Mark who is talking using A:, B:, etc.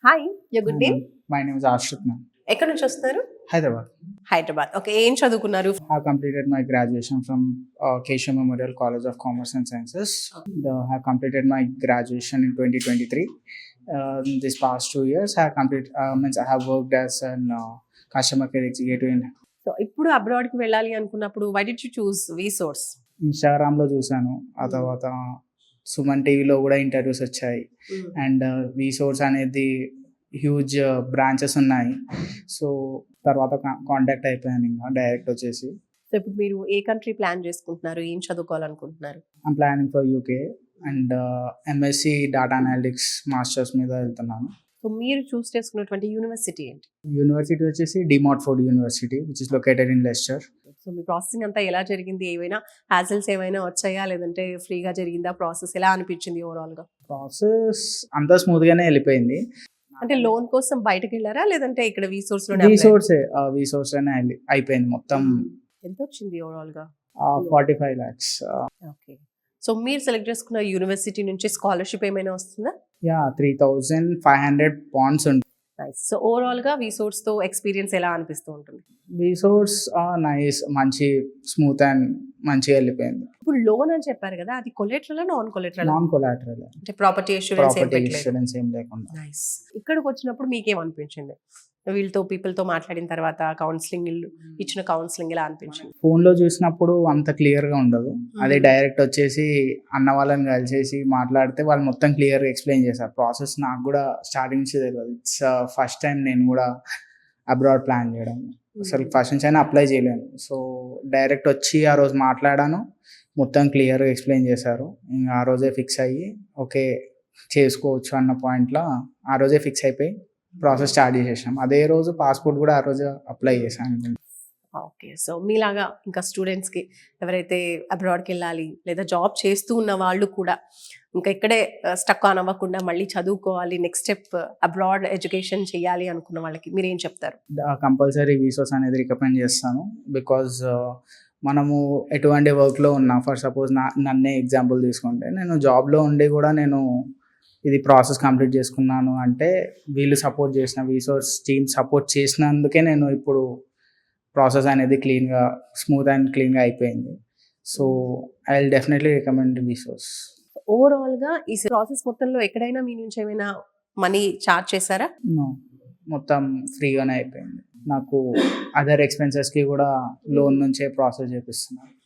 A: Hi, your good
B: Hi
A: name?
B: ma'am, my name is Ashrit ma'am.
A: ఎక్కడి నుంచి వస్తున్నారు?
B: Hyderabad.
A: Hyderabad. Okay, ఏం చదువుకున్నారు?
B: I have completed my graduation from Keshav Memorial College of Commerce and Sciences. I have completed my graduation in 2023. This past 2 years, I have worked as an customer care executive in
A: so ఇప్పుడు abroad కి వెళ్ళాలి అనుకున్నప్పుడు why did you చూస్ విసోర్స్?
B: ఇన్స్టాగ్రామ్లో చూశాను. ఆ తర్వాత సుమన్ టీవీలో కూడా ఇంటర్వ్యూస్ వచ్చాయి. అండ్ విసోర్స్ అనేది హ్యూజ్ బ్రాంచెస్ ఉన్నాయి. సో తర్వాత కాంటాక్ట్ అయిపోయాను ఇంకా డైరెక్ట్ వచ్చేసి.
A: సో ఇప్పుడు మీరు ఏ కంట్రీ ప్లాన్ చేసుకుంటున్నారు? ఏం చదువుకోవాలనుకుంటున్నారు?
B: I'm planning for UK and MSc data analytics masters మీద వెళ్తున్నాను.
A: సో మీరు చూస్ చేసుకున్నటువంటి యూనివర్సిటీ ఏంటి?
B: యూనివర్సిటీ వచ్చేసి De Montfort university which is located in Leicester.
A: So మీ ప్రాసెసింగ్ అంతా ఎలా జరిగింది? ఏమైనా హ్యాజల్స్ ఏమైనా వచ్చాయా, లేదంటే ఫ్రీగా జరిగిందా ప్రాసెస్? ఎలా అనిపించింది ఓవరాల్ గా?
B: ప్రాసెస్ అంతా స్మూత్గానే వెళ్ళిపోయింది.
A: అంటే లోన్ కోసం బయటకు వెళ్ళారా, లేదంటే ఇక్కడ విసోర్స్ లో?
B: విసోర్స్ అనే అయిపోయింది మొత్తం.
A: ఎంత వచ్చింది ఓవరాల్ గా?
B: 45 lakhs.
A: ఓకే. సో మీరు సెలెక్ట్ చేసుకున్న యూనివర్సిటీ నుంచి స్కాలర్షిప్ ఏమైనా వస్తుందా?
B: 3,500 pounds ఉంటుంది.
A: నైస్. సో ఓవరాల్ గా విసోర్స్ తో ఎక్స్పీరియన్స్ ఎలా అనిపిస్తూ ఉంటుంది?
B: విసోర్స్ నైస్, మంచి స్మూత్ అండ్ మంచిగా వెళ్ళిపోయింది.
A: ఇప్పుడు లోన్ అని చెప్పారు కదా, అది collateral non collateral?
B: Non collateral,
A: అంటే ప్రాపర్టీ అష్యూరెన్స్ ఏం
B: ప్రాపర్టీ
A: పెట్టలేదు.
B: ఇన్సూరెన్స్ ఏం లేకుండా.
A: నైస్. ఇక్కడికి వచ్చినప్పుడు మీకేమనిపించింది? వీళ్ళతో పీపుల్తో మాట్లాడిన తర్వాత కౌన్సిలింగ్ ఇచ్చిన కౌన్సిలింగ్ ఎలా అనిపించింది?
B: ఫోన్లో చూసినప్పుడు అంత క్లియర్గా ఉండదు. అదే డైరెక్ట్ వచ్చేసి అన్న వాళ్ళని కలిసేసి మాట్లాడితే వాళ్ళు మొత్తం క్లియర్గా ఎక్స్ప్లెయిన్ చేశారు. ప్రాసెస్ నాకు కూడా స్టార్టింగ్ నుంచి తెలియదు. ఇట్స్ ఫస్ట్ టైం నేను కూడా అబ్రాడ్ ప్లాన్ చేయడం. అసలు ఫస్ట్ నుంచి అయినా అప్లై చేయలేను. సో డైరెక్ట్ వచ్చి ఆ రోజు మాట్లాడాను, మొత్తం క్లియర్గా ఎక్స్ప్లెయిన్ చేశారు. ఇంకా ఆ రోజే ఫిక్స్ అయ్యి ఓకే చేసుకోవచ్చు అన్న పాయింట్లో ఆ రోజే ఫిక్స్ అయిపోయి ప్రాసెస్ స్టార్ట్ చేసేసాం. అదే రోజు పాస్పోర్ట్ కూడా ఆ రోజు అప్లై చేశాను.
A: ఓకే. సో మీలాగా ఇంకా స్టూడెంట్స్కి ఎవరైతే అబ్రాడ్కి వెళ్ళాలి లేదా జాబ్ చేస్తూ ఉన్న వాళ్ళు కూడా ఇంకా ఇక్కడే స్టక్ ఆన్ అవ్వకుండా మళ్ళీ చదువుకోవాలి, నెక్స్ట్ స్టెప్ అబ్రాడ్ ఎడ్యుకేషన్ చేయాలి అనుకున్న వాళ్ళకి మీరు ఏం చెప్తారు?
B: కంపల్సరీ విసోస్ అనేది రికమెండ్ చేస్తాను. బికాజ్ మనము ఎటువంటి వర్క్లో ఉన్నా, ఫర్ సపోజ్ నన్నే ఎగ్జాంపుల్ తీసుకుంటే నేను జాబ్లో ఉండి కూడా నేను ఇది ప్రాసెస్ కంప్లీట్ చేసుకున్నాను అంటే వీళ్ళు సపోర్ట్ చేసిన విసోర్స్ టీమ్ సపోర్ట్ చేసినందుకే నేను ఇప్పుడు ప్రాసెస్ అనేది క్లీన్గా స్మూత్ అండ్ క్లీన్గా అయిపోయింది. So I will definitely recommend విసోర్స్.
A: ఓవరాల్గా ఈ ప్రాసెస్ మొత్తంలో ఎక్కడైనా మీ నుంచి ఏమైనా మనీ చార్జ్ చేశారా?
B: నో, మొత్తం ఫ్రీగానే అయిపోయింది. నాకు అదర్ ఎక్స్పెన్సెస్కి కూడా లోన్ నుంచే ప్రాసెస్ చేపిస్తున్నాను.